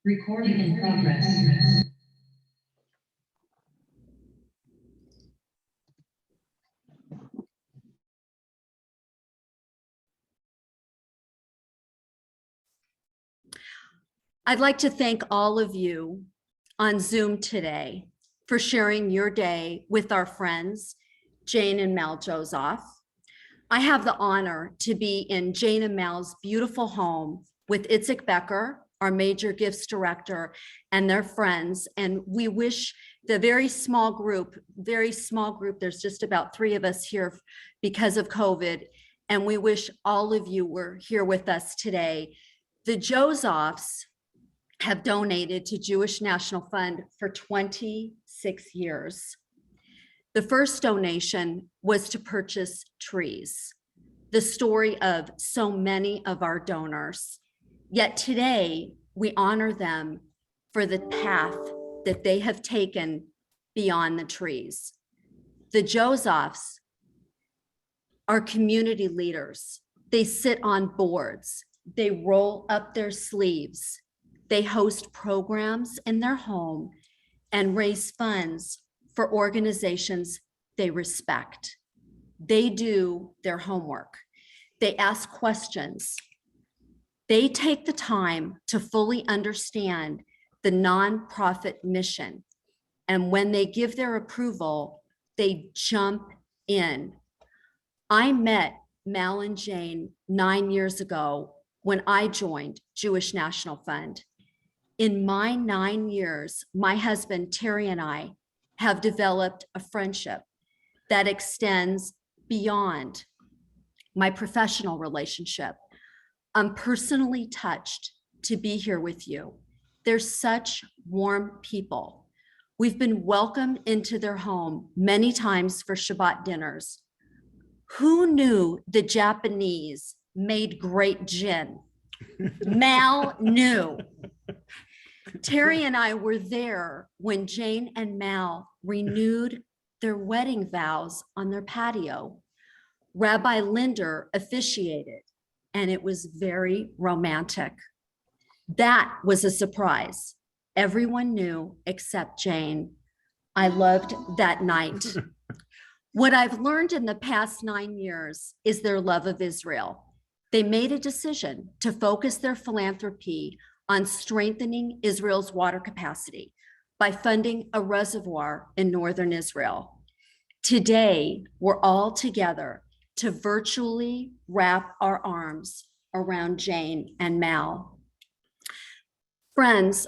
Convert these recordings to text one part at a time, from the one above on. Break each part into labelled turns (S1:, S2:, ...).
S1: Recording in progress. I'd like to thank all of you on Zoom today for sharing your day with our friends, Jane and Mal Jozoff. I have the honor to be in Jane and Mal's beautiful home with Itzik Becker, our major gifts director, and their friends. And we wish the very small group, there's just about 3 of us here because of COVID. And we wish all of you were here with us today. The Jozoffs have donated to Jewish National Fund for 26 years. The first donation was to purchase trees, the story of so many of our donors. Yet today, we honor them for the path that they have taken beyond the trees. The Jozoffs are community leaders. They sit on boards. They roll up their sleeves. They host programs in their home and raise funds for organizations they respect. They do their homework. They ask questions. They take the time to fully understand the nonprofit mission. And when they give their approval, they jump in. I met Mal and Jane 9 years ago when I joined Jewish National Fund. In my 9 years, my husband, Terry, and I have developed a friendship that extends beyond my professional relationship. I'm personally touched to be here with you. They're such warm people. We've been welcomed into their home many times for Shabbat dinners. Who knew the Japanese made great gin? Mal knew. Terry and I were there when Jane and Mal renewed their wedding vows on their patio. Rabbi Linder officiated, and it was very romantic. That was a surprise. Everyone knew except Jane. I loved that night. What I've learned in the past 9 years is their love of Israel. They made a decision to focus their philanthropy on strengthening Israel's water capacity by funding a reservoir in northern Israel. Today, we're all together to virtually wrap our arms around Jane and Mal. Friends,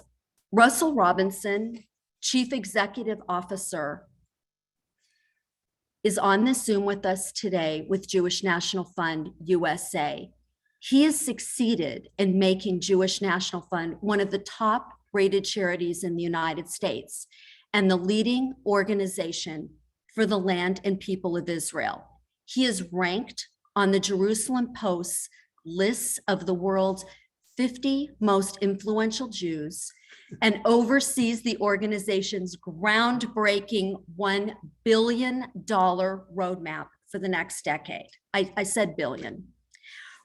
S1: Russell Robinson, Chief Executive Officer, is on this Zoom with us today with Jewish National Fund USA. He has succeeded in making Jewish National Fund one of the top rated charities in the United States and the leading organization for the land and people of Israel. He is ranked on the Jerusalem Post's list of the world's 50 most influential Jews and oversees the organization's groundbreaking $1 billion roadmap for the next decade. I said billion.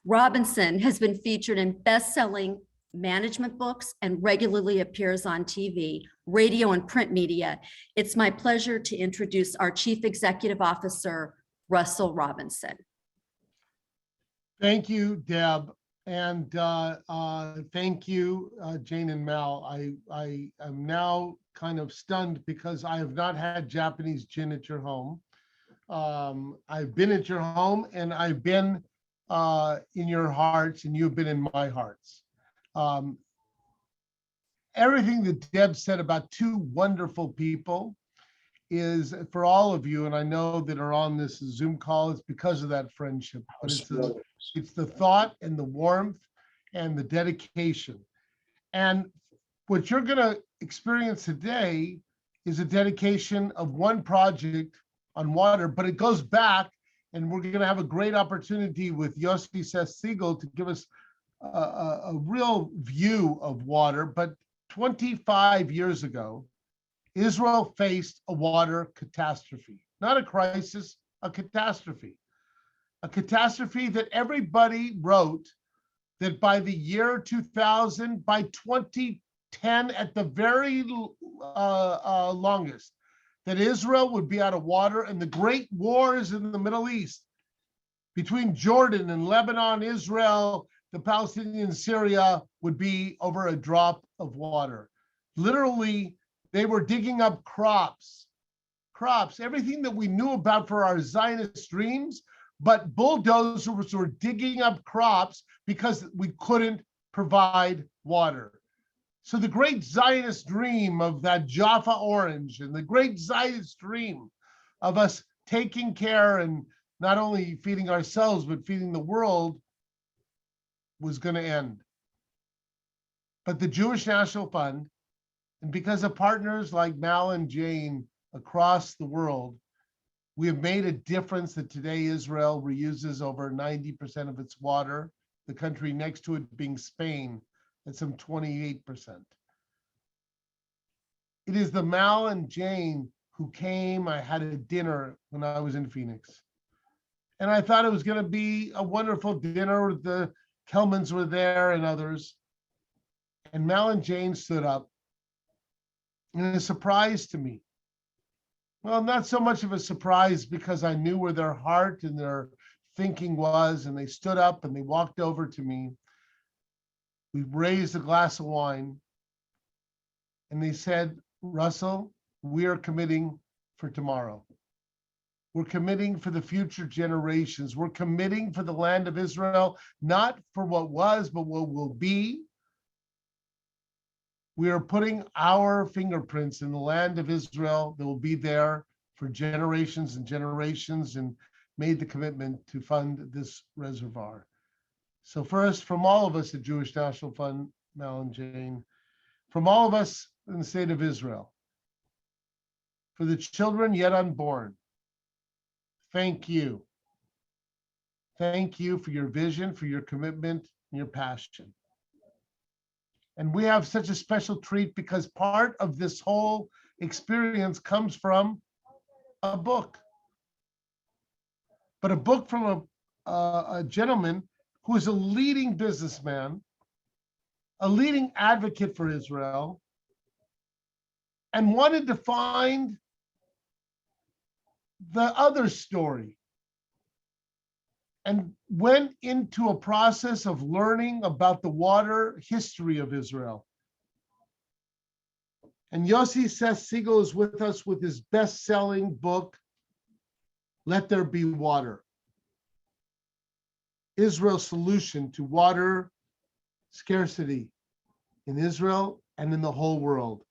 S1: Robinson has been featured in best-selling management books and regularly appears on TV, radio, and print media. It's my pleasure to introduce our Chief Executive Officer, Russell Robinson.
S2: Thank you, Deb. And thank you, Jane and Mal. I am now kind of stunned because I have not had Japanese gin at your home. I've been at your home and I've been in your hearts and you've been in my hearts. Everything that Deb said about 2 wonderful people is for all of you, and I know that are on this Zoom call, it's because of that friendship, but it's the thought and the warmth and the dedication. And what you're gonna experience today is a dedication of one project on water, but it goes back, and we're gonna have a great opportunity with Yossi, Seth, Siegel to give us a real view of water. But 25 years ago, Israel faced a water catastrophe, not a crisis, a catastrophe that everybody wrote that by the year 2000, by 2010 at the very longest, that Israel would be out of water, and the great wars in the Middle East between Jordan and Lebanon, Israel, the Palestinians, Syria would be over a drop of water. Literally, they were digging up crops, everything that we knew about for our Zionist dreams, but bulldozers were digging up crops because we couldn't provide water. So the great Zionist dream of that Jaffa orange and the great Zionist dream of us taking care and not only feeding ourselves, but feeding the world was going to end. But the Jewish National Fund, and because of partners like Mal and Jane across the world, we have made a difference that today Israel reuses over 90% of its water, the country next to it being Spain at some 28%. It is the Mal and Jane who came. I had a dinner when I was in Phoenix. And I thought it was going to be a wonderful dinner. The Kelmans were there and others. And Mal and Jane stood up. And a surprise to me. Well, not so much of a surprise because I knew where their heart and their thinking was. And they stood up and they walked over to me. We raised a glass of wine. And they said, Russell, we are committing for tomorrow. We're committing for the future generations. We're committing for the land of Israel, not for what was, but what will be. We are putting our fingerprints in the land of Israel that will be there for generations and generations, and made the commitment to fund this reservoir. So first, from all of us at Jewish National Fund, Mal and Jane, from all of us in the state of Israel, for the children yet unborn, thank you. Thank you for your vision, for your commitment, and your passion. And we have such a special treat because part of this whole experience comes from a book. But a book from a gentleman who is a leading businessman, a leading advocate for Israel, and wanted to find the other story, and went into a process of learning about the water history of Israel. And Yossi Seth Siegel is with us with his best-selling book, Let There Be Water, Israel's Solution to Water Scarcity in Israel and in the whole world.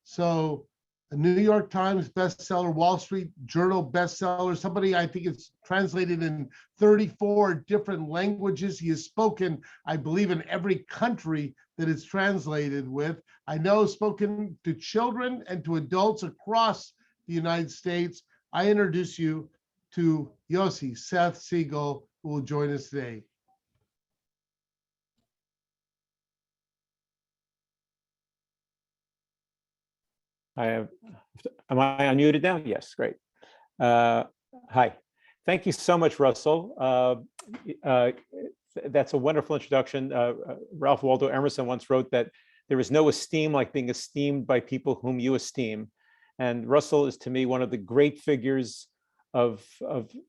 S2: So a New York Times bestseller, Wall Street Journal bestseller, somebody, I think it's translated in 34 different languages. He has spoken, I believe, in every country that it's translated with. I know spoken to children and to adults across the United States. I introduce you to Yossi Seth Siegel, who will join us today.
S3: Am I unmuted now? Yes, great. Hi, thank you so much, Russell. That's a wonderful introduction. Ralph Waldo Emerson once wrote that there is no esteem like being esteemed by people whom you esteem. And Russell is, to me, one of the great figures of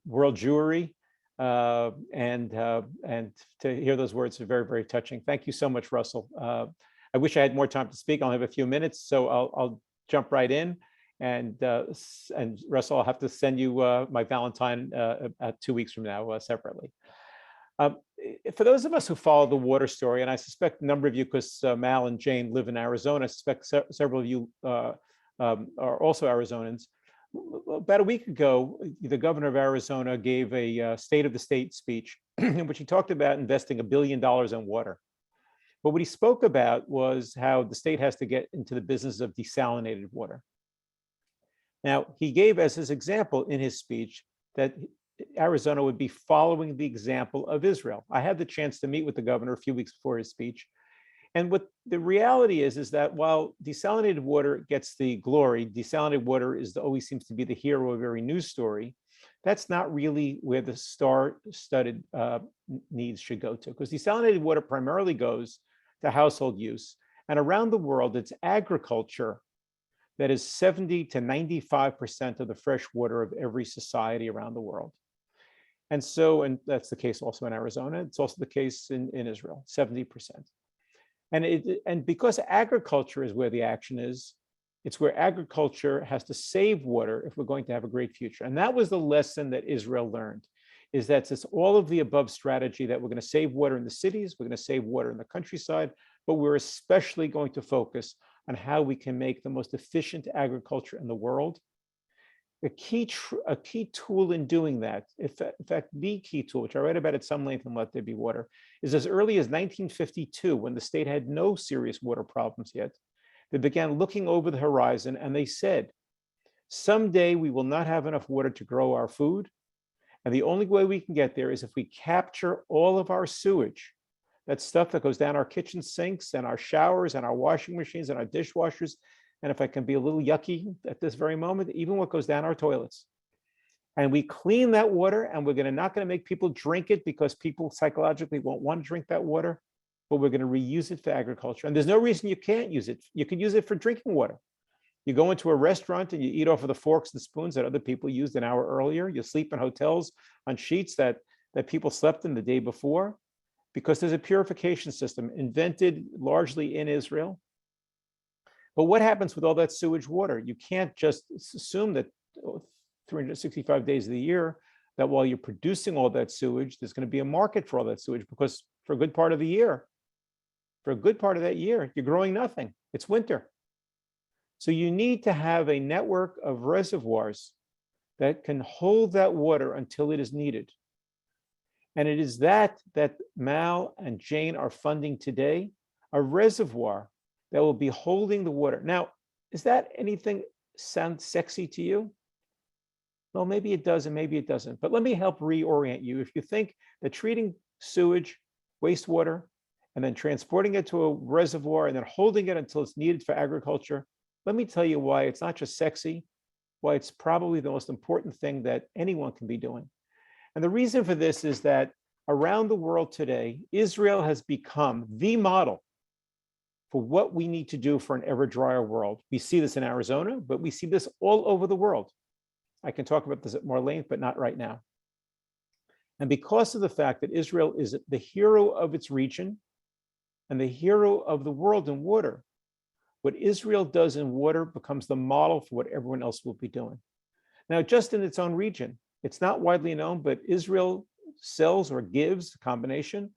S3: world Jewry. And to hear those words are very, very touching. Thank you so much, Russell. I wish I had more time to speak. I only have a few minutes, so I'll jump right in. And Russell, I'll have to send you my Valentine 2 weeks from now separately. For those of us who follow the water story, and I suspect a number of you, because Mal and Jane live in Arizona, I suspect several of you are also Arizonans. About a week ago, the governor of Arizona gave a State of the State speech in which he talked about investing $1 billion in water. But what he spoke about was how the state has to get into the business of desalinated water. Now, he gave as his example in his speech that Arizona would be following the example of Israel. I had the chance to meet with the governor a few weeks before his speech. And what the reality is that while desalinated water gets the glory, desalinated water always seems to be the hero of every news story. that's not really where the star-studded needs should go to, because desalinated water primarily goes to household use. And around the world, it's agriculture that is 70 to 95% of the fresh water of every society around the world. And so, and that's the case also in Arizona. It's also the case in Israel, 70%. And because agriculture is where the action is, it's where agriculture has to save water if we're going to have a great future. And that was the lesson that Israel learned, is that it's all of the above strategy, that we're going to save water in the cities, we're going to save water in the countryside, but we're especially going to focus on how we can make the most efficient agriculture in the world. A key tool in doing that, in fact, the key tool, which I write about at some length in Let There Be Water, is as early as 1952, when the state had no serious water problems yet. They began looking over the horizon and they said, someday we will not have enough water to grow our food. And the only way we can get there is if we capture all of our sewage, that stuff that goes down our kitchen sinks and our showers and our washing machines and our dishwashers. And if I can be a little yucky at this very moment, even what goes down our toilets. And we clean that water, and we're not going to make people drink it because people psychologically won't want to drink that water, but we're going to reuse it for agriculture. And there's no reason you can't use it. You can use it for drinking water. You go into a restaurant and you eat off of the forks and spoons that other people used an hour earlier. You sleep in hotels on sheets that people slept in the day before, because there's a purification system invented largely in Israel. But what happens with all that sewage water? You can't just assume that 365 days of the year, that while you're producing all that sewage, there's going to be a market for all that sewage, because for a good part of the year, for a good part of that year, you're growing nothing. It's winter. So you need to have a network of reservoirs that can hold that water until it is needed. And it is that Mal and Jane are funding today, a reservoir that will be holding the water. Now, is that anything sound sexy to you? Well, maybe it does and maybe it doesn't. But let me help reorient you. If you think that treating sewage, wastewater, and then transporting it to a reservoir and then holding it until it's needed for agriculture, let me tell you why it's not just sexy, why it's probably the most important thing that anyone can be doing. And the reason for this is that around the world today, Israel has become the model for what we need to do for an ever drier world. We see this in Arizona, but we see this all over the world. I can talk about this at more length, but not right now. And because of the fact that Israel is the hero of its region and the hero of the world in water, what Israel does in water becomes the model for what everyone else will be doing. Now, just in its own region, it's not widely known, but Israel sells or gives a combination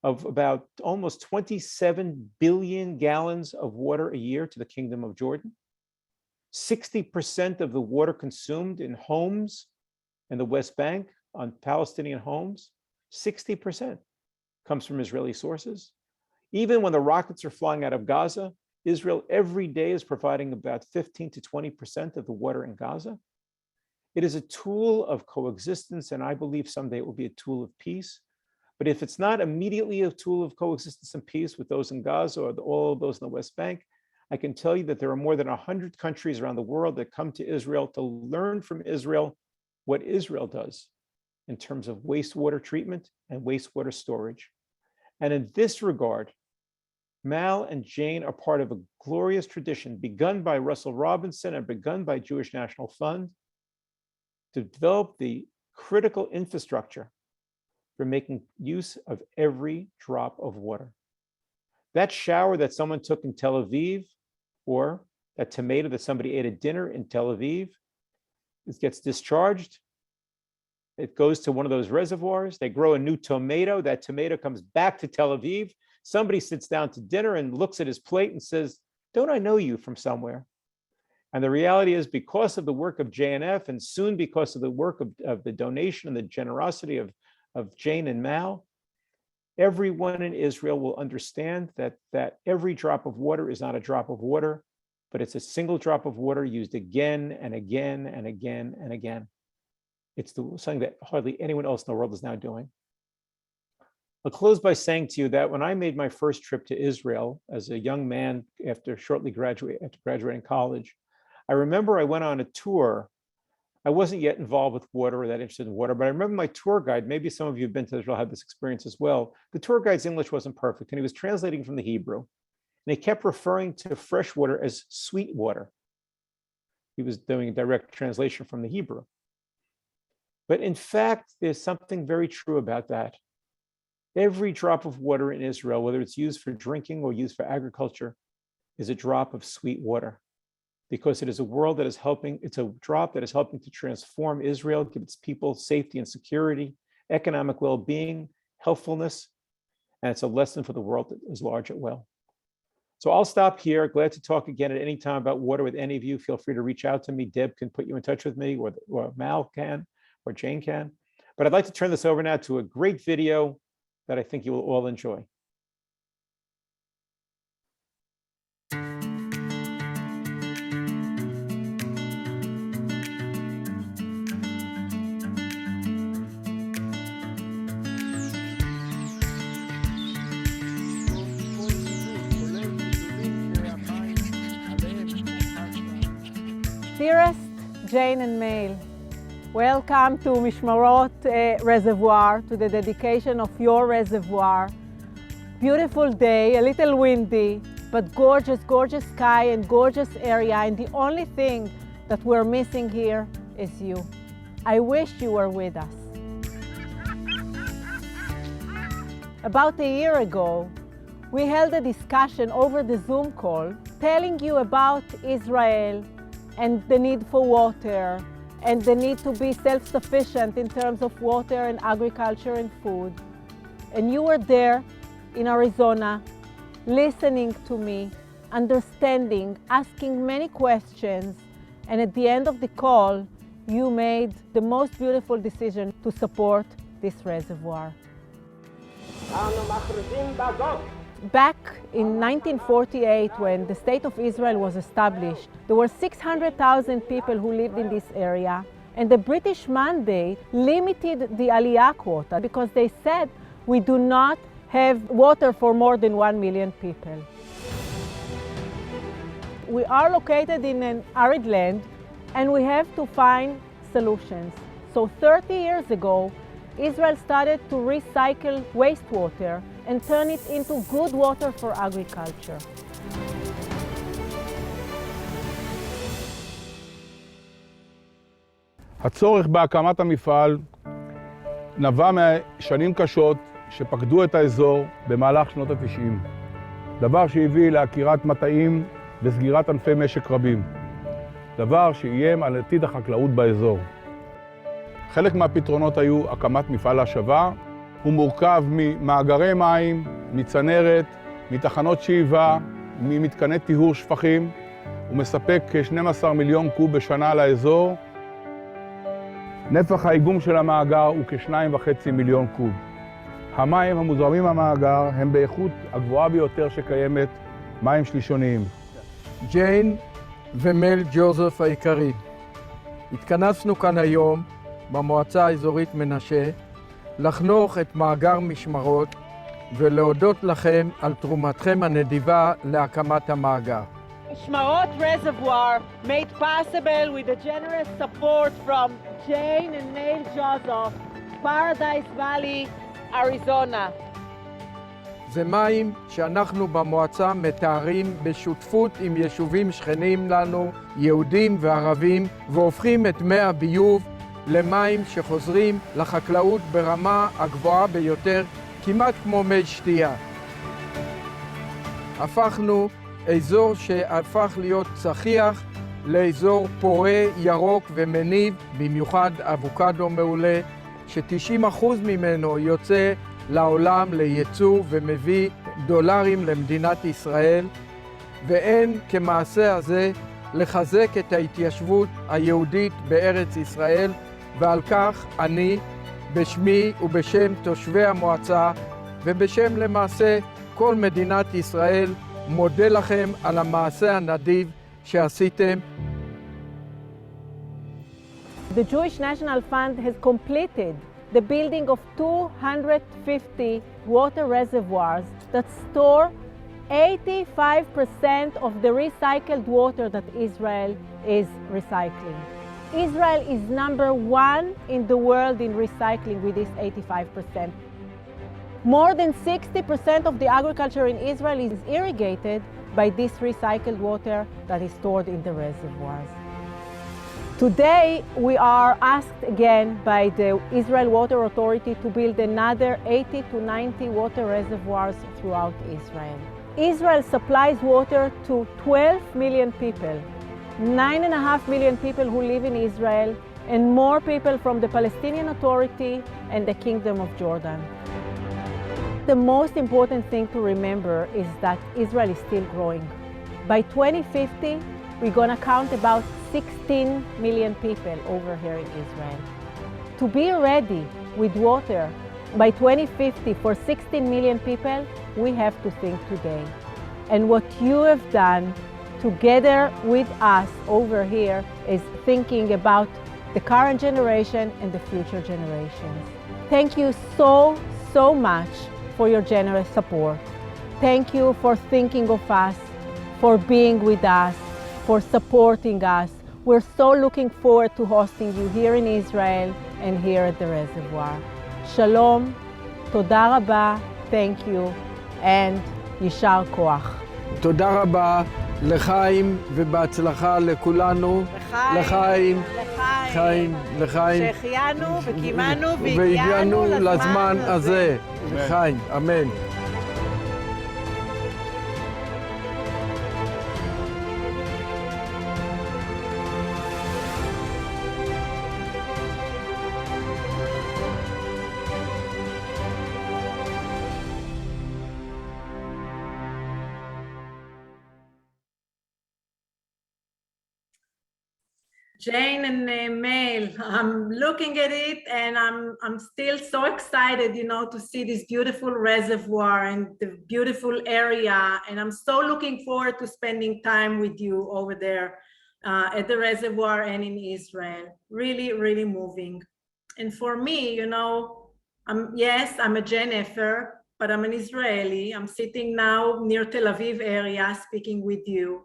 S3: of about almost 27 billion gallons of water a year to the Kingdom of Jordan. 60% of the water consumed in homes in the West Bank, on Palestinian homes, 60% comes from Israeli sources. Even when the rockets are flying out of Gaza, Israel every day is providing about 15 to 20% of the water in Gaza. It is a tool of coexistence, and I believe someday it will be a tool of peace. But if it's not immediately a tool of coexistence and peace with those in Gaza or all of those in the West Bank, I can tell you that there are more than 100 countries around the world that come to Israel to learn from Israel what Israel does in terms of wastewater treatment and wastewater storage. And in this regard, Mal and Jane are part of a glorious tradition begun by Russell Robinson and begun by Jewish National Fund to develop the critical infrastructure for making use of every drop of water. That shower that someone took in Tel Aviv, or that tomato that somebody ate at dinner in Tel Aviv, it gets discharged. It goes to one of those reservoirs. They grow a new tomato. That tomato comes back to Tel Aviv. Somebody sits down to dinner and looks at his plate and says, "Don't I know you from somewhere?" And the reality is, because of the work of JNF, and soon because of the work of the donation and the generosity of Jane and Mal, everyone in Israel will understand that every drop of water is not a drop of water, but it's a single drop of water used again and again and again and again. It's something that hardly anyone else in the world is now doing. I'll close by saying to you that when I made my first trip to Israel as a young man after graduating college, I remember I went on a tour I wasn't yet involved with water or that interested in water, but I remember my tour guide, maybe some of you have been to Israel, had this experience as well. The tour guide's English wasn't perfect, and he was translating from the Hebrew. And he kept referring to fresh water as sweet water. He was doing a direct translation from the Hebrew. But in fact, there's something very true about that. Every drop of water in Israel, whether it's used for drinking or used for agriculture, is a drop of sweet water, because it is a world that is helping, it's a drop that is helping to transform Israel, give its people safety and security, economic well-being, healthfulness, and it's a lesson for the world as large as well. So I'll stop here. Glad to talk again at any time about water with any of you. Feel free to reach out to me. Deb can put you in touch with me, or Mal can, or Jane can. But I'd like to turn this over now to a great video that I think you will all enjoy.
S4: Dearest Jane and Mail, welcome to Mishmarot Reservoir, to the dedication of your reservoir. Beautiful day, a little windy, but gorgeous, gorgeous sky and gorgeous area, and the only thing that we're missing here is you. I wish you were with us. About a year ago, we held a discussion over the Zoom call telling you about Israel and the need for water, and the need to be self-sufficient in terms of water and agriculture and food. And you were there in Arizona, listening to me, understanding, asking many questions, and at the end of the call, you made the most beautiful decision to support this reservoir. Back in 1948, when the State of Israel was established, there were 600,000 people who lived in this area, and the British mandate limited the Aliyah quota because they said we do not have water for more than 1 million people. We are located in an arid land, and we have to find solutions. So 30 years ago, Israel started to recycle wastewater and turn it into good water for agriculture.
S5: הצורך בהקמת המפעל נבע משנים קשות שפקדו את האזור במהלך שנות ה-90. דבר שהביא לעקירת מטעים וסגירת ענפי משק רבים. דבר שאיים על עתיד החקלאות באזור. חלק מהפתרונות היו הקמת מפעל להשבה. הוא מורכב ממאגרי מים, מצנרת, מתחנות שאיבה, ממתקני טיהור שפכים. הוא מספק כ-12 מיליון קוב בשנה לאזור. נפח האיגום של המאגר הוא כ-2.5 מיליון קוב. המים המוזרמים מהמאגר הם באיכות הגבוהה ביותר שקיימת, מים שלישוניים.
S6: ג'יין ומל ג'וזוף היקרים, התכנסנו כאן היום במועצה האזורית מנשה לחנוך את מאגר משמרות ולהודות לכם על תרומתכם הנדיבה להקמת המאגר.
S4: Mishmarot Reservoir made possible with the generous support from Jane and Mail Jozoff, Paradise Valley, Arizona.
S6: זה מים שאנחנו במועצה מתארים בשותפות עם יישובים שכנים לנו, יהודים וערבים, והופכים את מי הביוב למים שחוזרים לחקלאות ברמה הגבוהה ביותר, כמעט כמו מי שתייה. הפכנו אזור שהפך להיות צחיח לאזור פורה, ירוק ומניב, במיוחד אבוקדו מעולה, ש90% ממנו יוצא לעולם לייצוא ומביא דולרים למדינת ישראל, ואין כמעשה הזה לחזק את ההתיישבות היהודית בארץ ישראל, ועל כך אני בשמי ובשם תושבי המועצה ובשם למעשה כל מדינת ישראל מודה לכם על המעשה הנדיב שעשיתם.
S4: The Jewish National Fund has completed the building of 250 water reservoirs that store 85% of the recycled water that Israel is recycling. Israel is #1 in the world in recycling with this 85%. More than 60% of the agriculture in Israel is irrigated by this recycled water that is stored in the reservoirs. Today, we are asked again by the Israel Water Authority to build another 80 to 90 water reservoirs throughout Israel. Israel supplies water to 12 million people, 9.5 million people who live in Israel, and more people from the Palestinian Authority and the Kingdom of Jordan. The most important thing to remember is that Israel is still growing. By 2050, we're going to count about 16 million people over here in Israel. To be ready with water by 2050 for 16 million people, we have to think today. And what you have done together with us over here is thinking about the current generation and the future generations. Thank you so much for your generous support. Thank you for thinking of us, for being with us, for supporting us. We're so looking forward to hosting you here in Israel and here at the reservoir. Shalom, toda rabba, thank you, and yishar koach.
S6: תודה רבה, לחיים ובהצלחה לכולנו. לחיים, לחיים, לחיים.
S4: שהחיינו וקיימנו
S6: והגיענו לזמן הזה. לחיים, אמן.
S7: Jane and Mail, I'm looking at it and I'm still so excited, you know, to see this beautiful reservoir and the beautiful area. And I'm so looking forward to spending time with you over there at the reservoir and in Israel. Really, really moving. And for me, you know, yes, I'm a Gen Effer, but I'm an Israeli. I'm sitting now near Tel Aviv area speaking with you.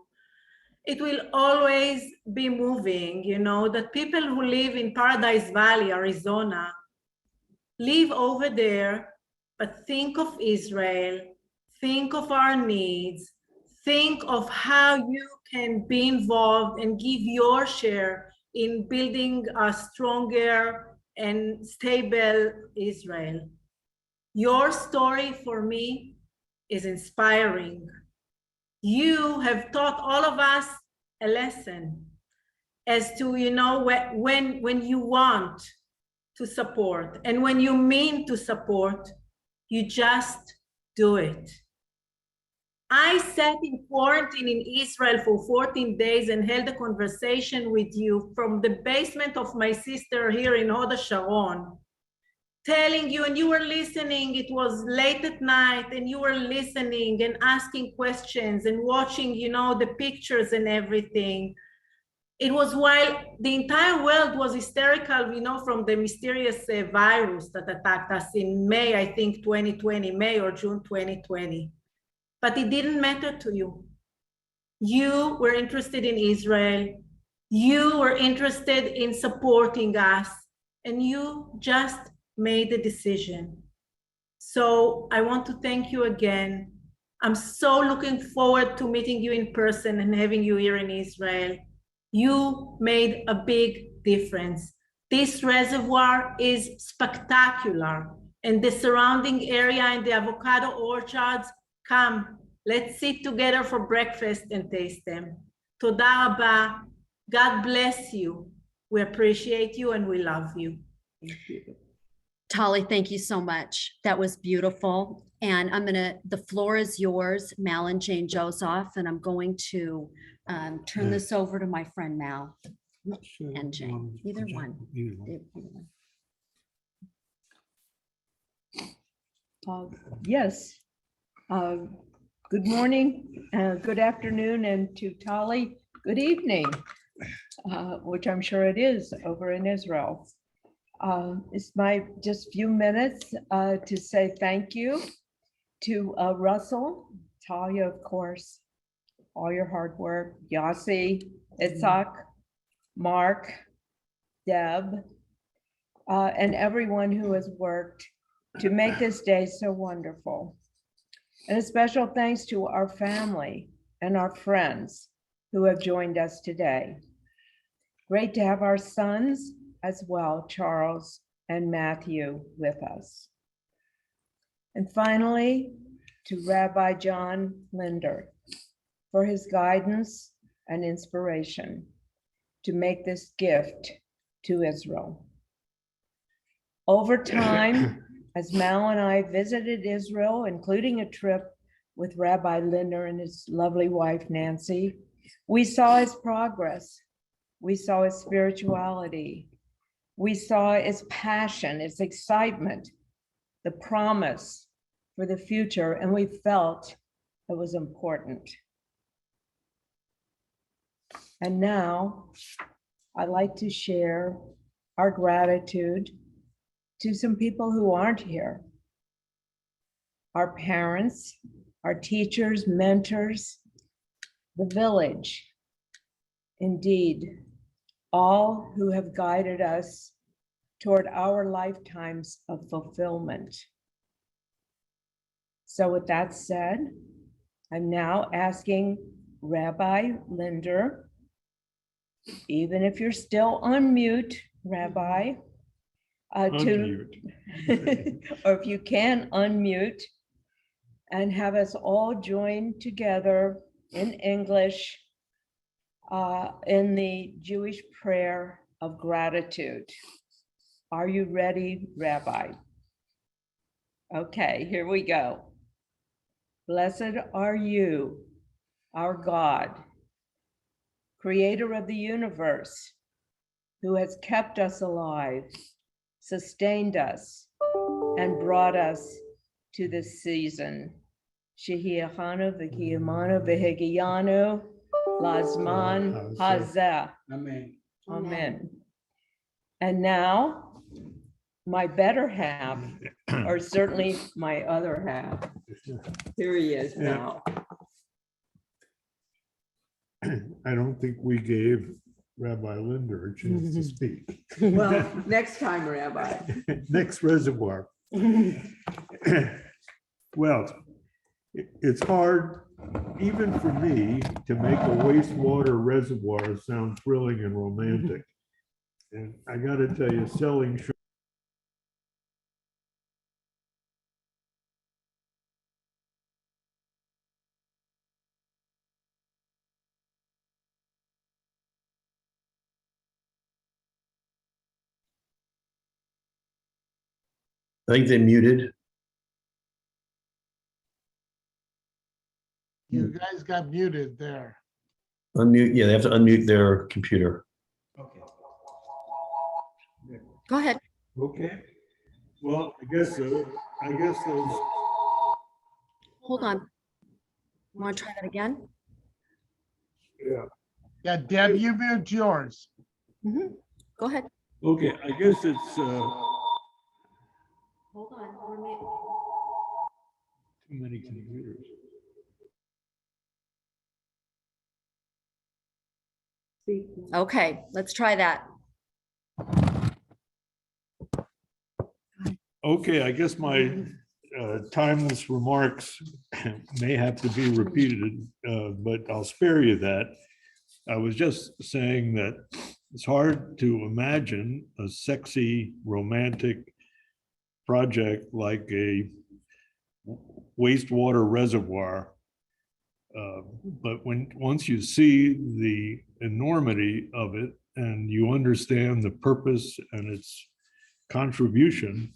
S7: It will always be moving, you know, that people who live in Paradise Valley, Arizona, live over there, but think of Israel, think of our needs, think of how you can be involved and give your share in building a stronger and stable Israel. Your story for me is inspiring. You have taught all of us a lesson as to, you know, when you want to support and when you mean to support, you just do it. I sat in quarantine in Israel for 14 days and held a conversation with you from the basement of my sister here in Hod HaSharon, telling you, and you were listening. It was late at night and you were listening and asking questions and watching, you know, the pictures and everything. It was while the entire world was hysterical, you know, from the mysterious virus that attacked us in May, I think 2020, May or June 2020. But it didn't matter to you. You were interested in Israel. You were interested in supporting us, and you just made a decision. So I want to thank you again. I'm so looking forward to meeting you in person and having you here in Israel. You made a big difference. This reservoir is spectacular, and the surrounding area and the avocado orchards, come, let's sit together for breakfast and taste them. Toda rabba. God bless you. We appreciate you and we love you. Thank you.
S1: Tali, thank you so much. That was beautiful. And the floor is yours, Mal and Jane Jozoff, and I'm going to turn this over to my friend Mal and Jane, either one.
S8: Yes. Good morning, good afternoon, and to Tali, good evening, which I'm sure it is over in Israel. It's my just few minutes to say thank you to Russell, Talia, of course, all your hard work, Yossi, Itzhak, Mark, Deb, and everyone who has worked to make this day so wonderful. And a special thanks to our family and our friends who have joined us today. Great to have our sons as well, Charles and Matthew, with us. And finally, to Rabbi John Linder for his guidance and inspiration to make this gift to Israel. Over time, as Mal and I visited Israel, including a trip with Rabbi Linder and his lovely wife, Nancy, we saw his progress. We saw his spirituality. We saw his passion, his excitement, the promise for the future, and we felt it was important. And now I'd like to share our gratitude to some people who aren't here. Our parents, our teachers, mentors, the village, indeed, all who have guided us toward our lifetimes of fulfillment. So with that said, I'm now asking Rabbi Linder, even if you're still on mute, Rabbi, or if you can unmute and have us all join together in English in the Jewish prayer of gratitude. Are you ready, Rabbi? Okay, here we go. Blessed are you, our God, creator of the universe, who has kept us alive, sustained us, and brought us to this season. Shehiachanu v'kiyamanu v'hegiyanu lazman hazeh.
S9: Amen.
S8: Amen. And now, my better half, or certainly my other half. Here he is now.
S10: I don't think we gave Rabbi Linder a chance to speak.
S8: Well, next time, Rabbi.
S10: Next reservoir. Well, it's hard, even for me, to make a wastewater reservoir sound thrilling and romantic. And I got to tell you, selling
S11: I think they muted.
S2: You guys got muted there.
S11: Unmute. Yeah, they have to unmute their computer.
S9: Okay.
S1: Go ahead.
S10: Okay. Well, I guess those.
S1: Hold on. Want to try that again?
S10: Yeah.
S2: Yeah, Deb, you mute yours.
S1: Go ahead.
S10: Okay. I guess it's
S1: Hold on.
S10: too many computers.
S1: Okay, let's try that.
S10: Okay, I guess my timeless remarks may have to be repeated, but I'll spare you that. I was just saying that it's hard to imagine a sexy, romantic project like a wastewater reservoir. But once you see the enormity of it and you understand the purpose and its contribution,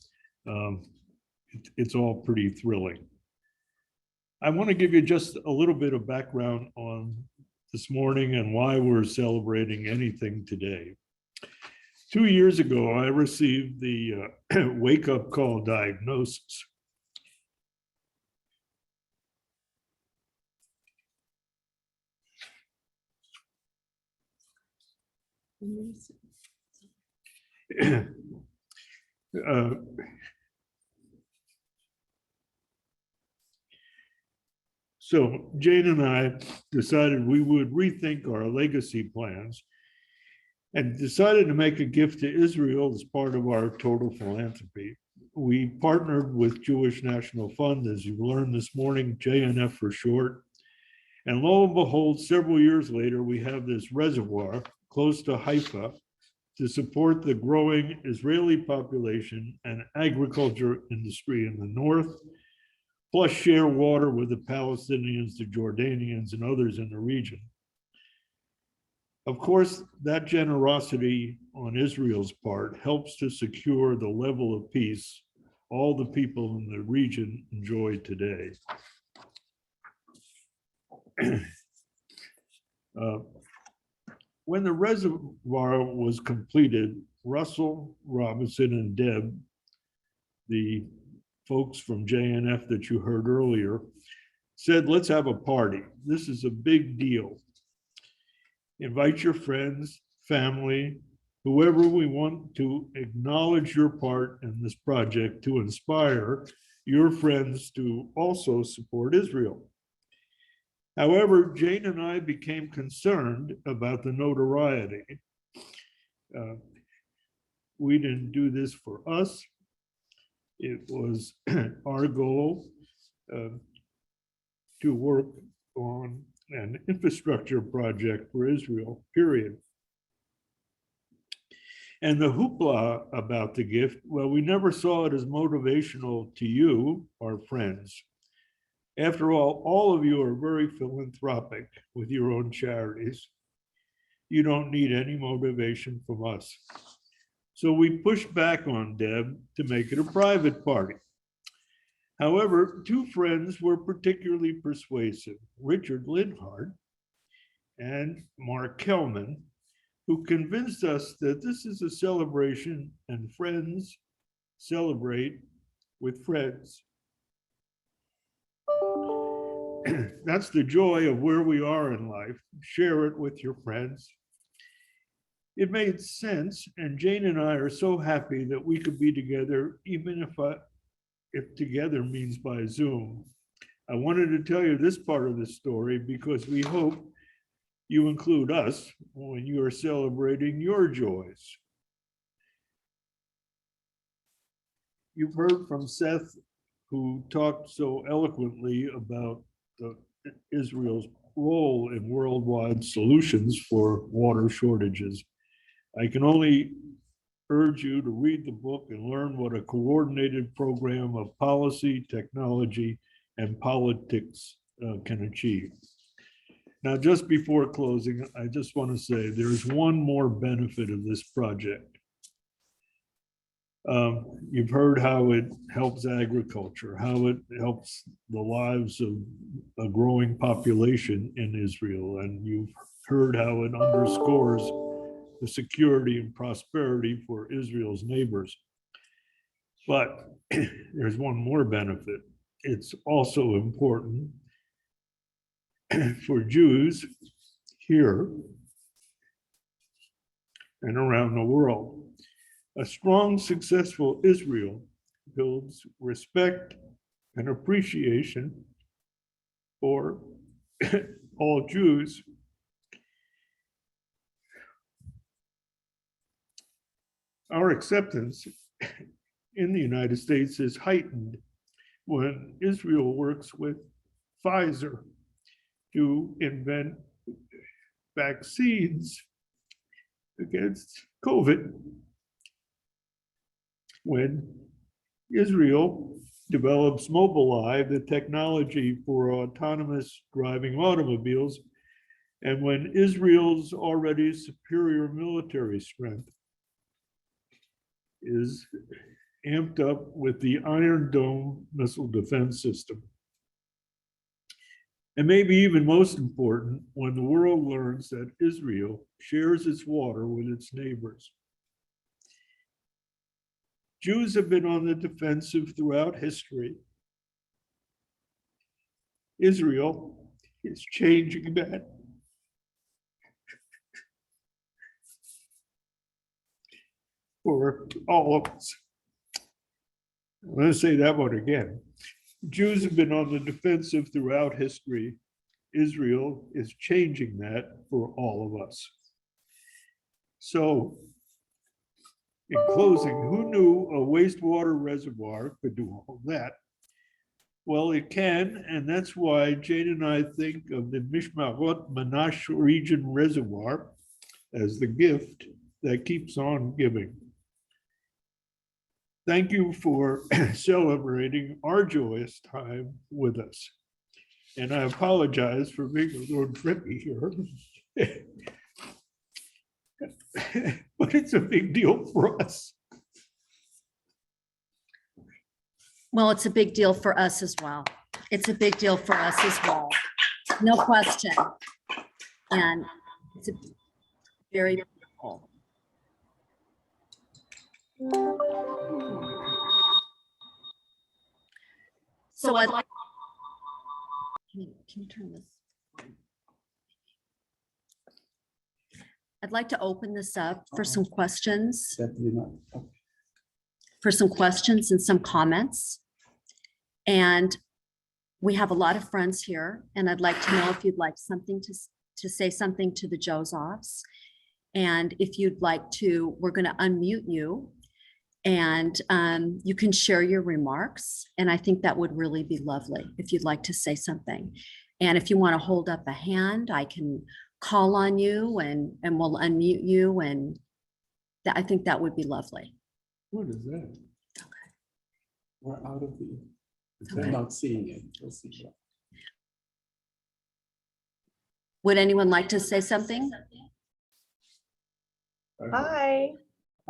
S10: it's all pretty thrilling. I want to give you just a little bit of background on this morning and why we're celebrating anything today. 2 years ago, I received the wake-up call diagnosis. So Jane and I decided we would rethink our legacy plans and decided to make a gift to Israel as part of our total philanthropy. We partnered with Jewish National Fund, as you learned this morning, JNF for short. And lo and behold, several years later, we have this reservoir close to Haifa to support the growing Israeli population and agriculture industry in the north, plus share water with the Palestinians, the Jordanians, and others in the region. Of course, that generosity on Israel's part helps to secure the level of peace all the people in the region enjoy today. When the reservoir was completed, Russell, Robinson, and Deb, the folks from JNF that you heard earlier, said, let's have a party. This is a big deal. Invite your friends, family, whoever we want to acknowledge your part in this project to inspire your friends to also support Israel. However, Jane and I became concerned about the notoriety. We didn't do this for us. It was our goal to work on an infrastructure project for Israel, period. And the hoopla about the gift, well, we never saw it as motivational to you, our friends. After all of you are very philanthropic with your own charities. You don't need any motivation from us. So we pushed back on Deb to make it a private party. However, two friends were particularly persuasive, Richard Linhart and Mark Kelman, who convinced us that this is a celebration and friends celebrate with friends. That's the joy of where we are in life. Share it with your friends. It made sense, and Jane and I are so happy that we could be together, even if together means by Zoom. I wanted to tell you this part of the story because we hope you include us when you are celebrating your joys. You've heard from Seth, who talked so eloquently about Israel's role in worldwide solutions for water shortages. I can only urge you to read the book and learn what a coordinated program of policy, technology, and politics can achieve. Now, just before closing, I just want to say there's one more benefit of this project. You've heard how it helps agriculture, how it helps the lives of a growing population in Israel, and you've heard how it underscores the security and prosperity for Israel's neighbors. But there's one more benefit. It's also important for Jews here and around the world. A strong, successful Israel builds respect and appreciation for all Jews. Our acceptance in the United States is heightened when Israel works with Pfizer to invent vaccines against COVID. When Israel develops Mobileye, the technology for autonomous driving automobiles, and when Israel's already superior military strength is amped up with the Iron Dome missile defense system. And maybe even most important, when the world learns that Israel shares its water with its neighbors. Jews have been on the defensive throughout history. Israel is changing that. For all of us. I'm going to say that one again. Jews have been on the defensive throughout history. Israel is changing that for all of us. So in closing, who knew a wastewater reservoir could do all that? Well, it can, and that's why Jane and I think of the Mishmarot Manash Region Reservoir as the gift that keeps on giving. Thank you for celebrating our joyous time with us. And I apologize for being a little trippy here. But it's a big deal for us.
S1: Well, it's a big deal for us as well. It's a big deal for us as well. No question. And it's a very beautiful. So I'd like, can you turn this? I'd like to open this up for some questions. For some questions and some comments. And we have a lot of friends here, and I'd like to know if you'd like something to say something to the Jozoffs. And if you'd like to, we're going to unmute you, and you can share your remarks. And I think that would really be lovely if you'd like to say something. And if you want to hold up a hand, I can call on you and we'll unmute you. And I think that would be lovely.
S10: What is that?
S1: Okay.
S9: We're out of the,
S1: Okay.
S9: I'm not seeing it. We'll see.
S1: Would anyone like to say something?
S12: Hi,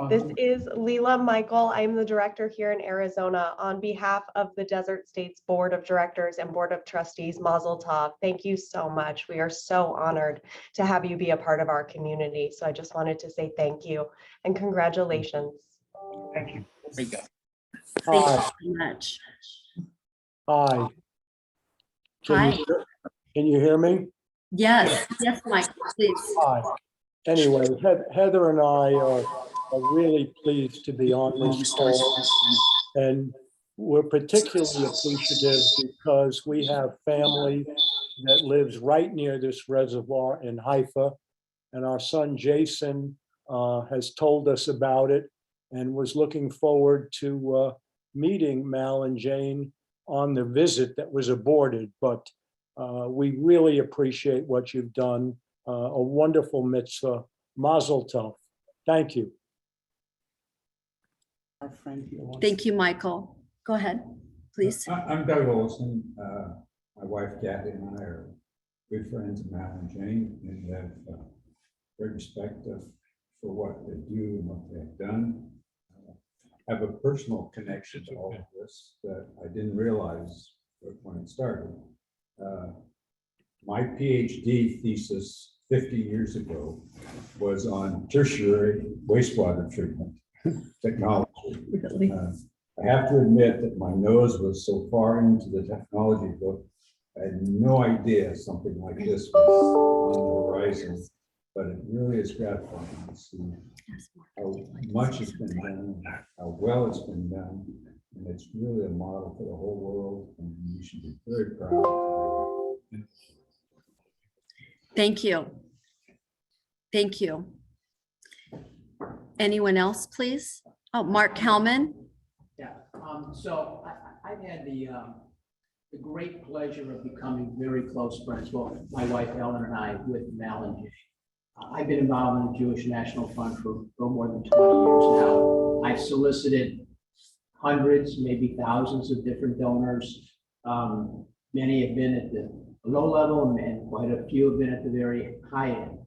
S12: this is Leela Michael. I'm the director here in Arizona. On behalf of the Desert States Board of Directors and Board of Trustees, Mazel Tov. Thank you so much. We are so honored to have you be a part of our community. So I just wanted to say thank you and congratulations.
S10: Thank you.
S9: There you go.
S1: Thank you so much.
S13: Hi.
S1: Hi.
S13: Can you hear me?
S1: Yes, yes, Mike, please.
S13: Hi. Anyway, Heather and I are really pleased to be on this call. And we're particularly appreciative because we have family that lives right near this reservoir in Haifa. And our son Jason has told us about it and was looking forward to meeting Mal and Jane on the visit that was aborted. But we really appreciate what you've done. A wonderful mitzvah. Mazel tov. Thank you.
S9: Our friend here wants
S1: Thank you, Michael. Go ahead, please.
S14: I'm Doug Olsen. My wife Kathy and I are good friends of Mal and Jane, and we have great respect for what they do and what they've done. I have a personal connection to all of this that I didn't realize when it started. My PhD thesis 50 years ago was on tertiary wastewater treatment technology.
S1: Really?
S14: I have to admit that my nose was so far into the technology book, I had no idea something like this was on the horizon. But it really is gratifying to see how much has been done, how well it's been done, and it's really a model for the whole world, and we should be very proud.
S1: Thank you. Thank you. Anyone else, please? Oh, Mark Kelman.
S15: Yeah, so I've had the great pleasure of becoming very close friends, well, my wife Ellen and I, with Mal and Jane. I've been involved in the Jewish National Fund for a little more than 20 years now. I've solicited hundreds, maybe thousands of different donors. Many have been at the low level and quite a few have been at the very high end.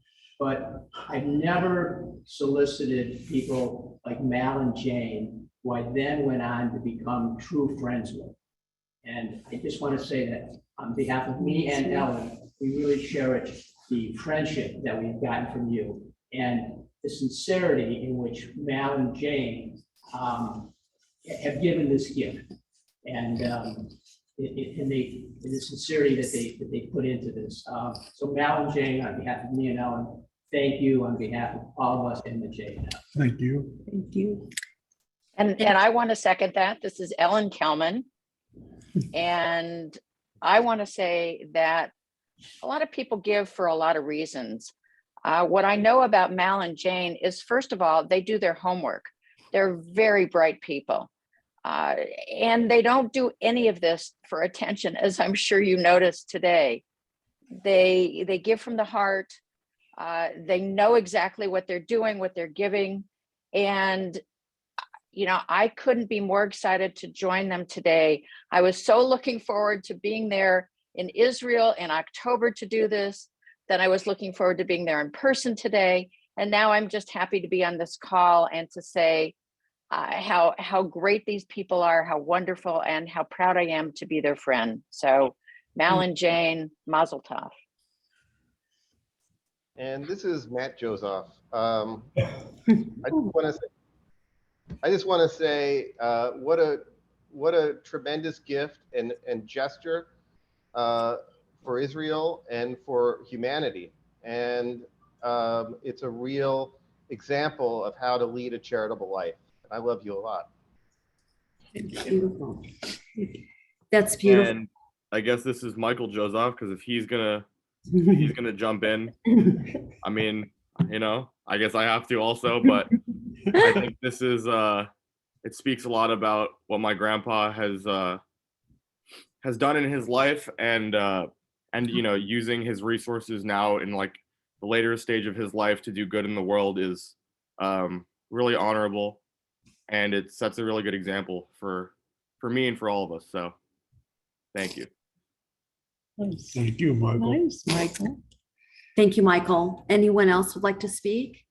S15: But I've never solicited people like Mal and Jane, who I then went on to become true friends with. And I just want to say that on behalf of me and Ellen, we really cherish the friendship that we've gotten from you and the sincerity in which Mal and Jane have given this gift, and the sincerity that they put into this. So Mal and Jane, on behalf of me and Ellen, thank you on behalf of all of us in the Jane.
S10: Thank you.
S8: Thank you.
S16: And I want to second that. This is Ellen Kelman. And I want to say that a lot of people give for a lot of reasons. What I know about Mal and Jane is, first of all, they do their homework. They're very bright people. And they don't do any of this for attention, as I'm sure you noticed today. They give from the heart. They know exactly what they're doing, what they're giving. And, you know, I couldn't be more excited to join them today. I was so looking forward to being there in Israel in October to do this. Then I was looking forward to being there in person today. And now I'm just happy to be on this call and to say how great these people are, how wonderful, and how proud I am to be their friend. So Mal and Jane, Mazel Tov.
S17: And this is Matt Jozoff. I just want to say what a tremendous gift and gesture for Israel and for humanity. And it's a real example of how to lead a charitable life. I love you a lot.
S1: Beautiful. That's beautiful.
S18: And I guess this is Michael Jozoff, because if he's gonna jump in, I mean, you know, I guess I have to also, but I think this is it speaks a lot about what my grandpa has done in his life, and you know, using his resources now in like the later stage of his life to do good in the world is really honorable, and it sets a really good example for me and for all of us. So thank you.
S10: Thank you, Michael.
S8: Nice, Michael.
S1: Thank you, Michael. Anyone else would like to speak?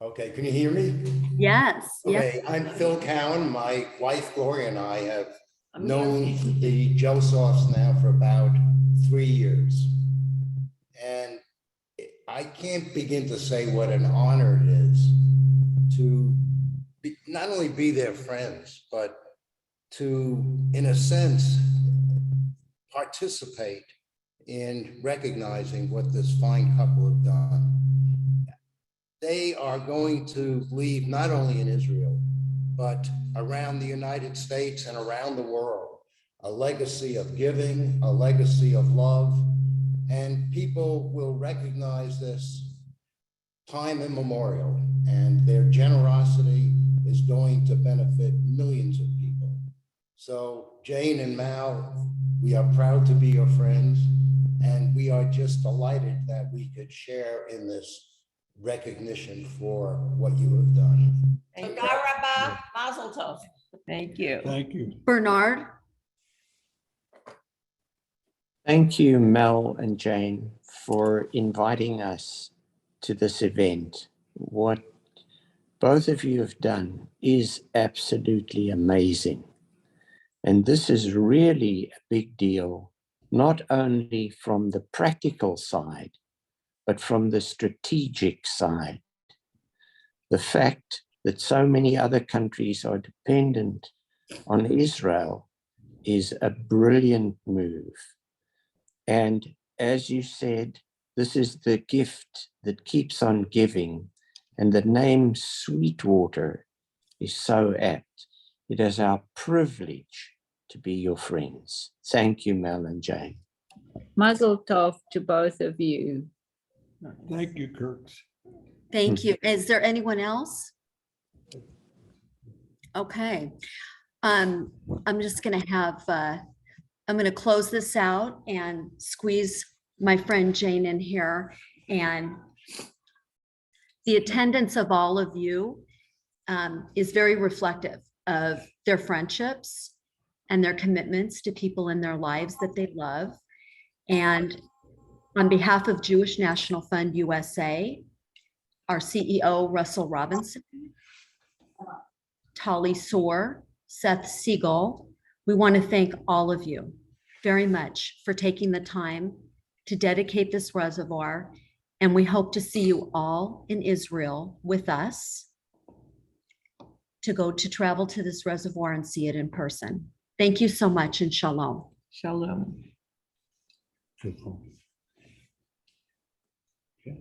S19: Okay, can you hear me?
S1: Yes.
S19: Okay,
S1: Yes.
S19: I'm Phil Cowan. My wife Gloria and I have known the Jozoffs now for about 3 years. And I can't begin to say what an honor it is to not only be their friends, but to, in a sense, participate in recognizing what this fine couple have done. They are going to leave not only in Israel, but around the United States and around the world, a legacy of giving, a legacy of love, and people will recognize this time immemorial, and their generosity is going to benefit millions of people. So Jane and Mal, we are proud to be your friends, and we are just delighted that we could share in this recognition for what you have done.
S8: Thank
S20: Toda rabah, mazel tov.
S8: Thank you.
S10: Thank you.
S1: Bernard?
S21: Thank you, Mel and Jane, for inviting us to this event. What both of you have done is absolutely amazing. And this is really a big deal, not only from the practical side, but from the strategic side. The fact that so many other countries are dependent on Israel is a brilliant move. And as you said, this is the gift that keeps on giving. And the name Sweetwater is so apt. It is our privilege to be your friends. Thank you, Mel and Jane.
S20: Mazel tov to both of you.
S10: Thank you, Kirks.
S1: Thank you. Is there anyone else? Okay. I'm just going to have, I'm going to close this out and squeeze my friend Jane in here. And the attendance of all of you is very reflective of their friendships and their commitments to people in their lives that they love. And on behalf of Jewish National Fund USA, our CEO, Russell Robinson, Tali Soar, Seth Siegel, we want to thank all of you very much for taking the time to dedicate this reservoir. And we hope to see you all in Israel with us to travel to this reservoir and see it in person. Thank you so much, and shalom.
S8: Shalom.
S10: Okay.